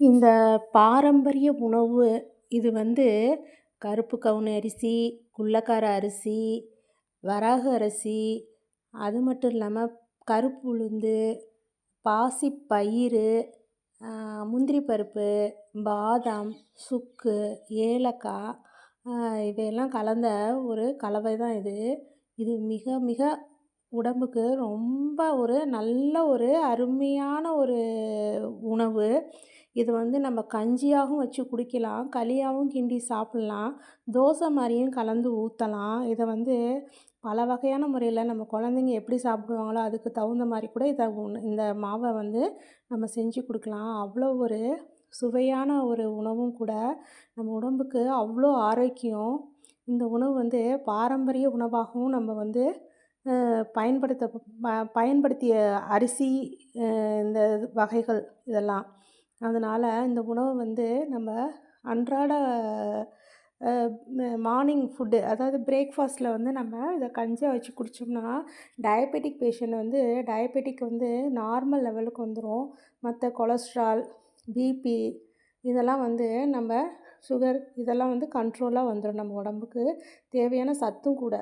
இந்த பாரம்பரிய உணவு இது வந்து கருப்பு கவுனி அரிசி, குள்ளக்கார அரிசி, வரகு அரிசி, அது மட்டும் இல்லாம கருப்பு உளுந்து, பாசிப்பயிறு, முந்திரி பருப்பு, பாதாம், சுக்கு, ஏலக்காய் இதையெல்லாம் கலந்த ஒரு கலவை தான் இது. இது மிக மிக உடம்புக்கு ரொம்ப ஒரு நல்ல ஒரு அருமையான ஒரு உணவு. இது வந்து நம்ம கஞ்சியாகவும் வச்சு குடிக்கலாம், களியாகவும் கிண்டி சாப்பிட்லாம், தோசை மாரியும் கலந்து ஊத்தலாம். இத வந்து பல வகையான முறையில நம்ம குழந்தைங்க எப்படி சாப்பிடுவாங்களோ, அதுக்கு தகுந்த மாரி கூட இந்த மாவ வந்து நம்ம செஞ்சு குடுக்கலாம். அவ்வளோ ஒரு சுவையான ஒரு உணவும் கூட. நம்ம உடம்புக்கு அவ்வளோ ஆரோக்கியம். இந்த உணவு வந்து பாரம்பரிய உணவாகவும் நம்ம வந்து பயன்படுத்த பயன்படுத்திய அரிசி இந்த வகைகள் இதெல்லாம். அதனால இந்த உணவு வந்து நம்ம அன்றாட அ மார்னிங் ஃபுட்டு அதாவது பிரேக்ஃபாஸ்ட்டில் வந்து நம்ம இத கஞ்சியா வச்சு குடிச்சோம்னா, டயபெட்டிக் பேஷண்ட் வந்து டயபெட்டிக் வந்து நார்மல் லெவலுக்கு வந்துரும். மத்த கொலஸ்ட்ரால், பிபி இதெல்லாம் வந்து நம்ம சுகர் இதெல்லாம் வந்து கண்ட்ரோலா வந்துரும் நம்ம உடம்புக்கு. தேவையான சத்தும் கூட.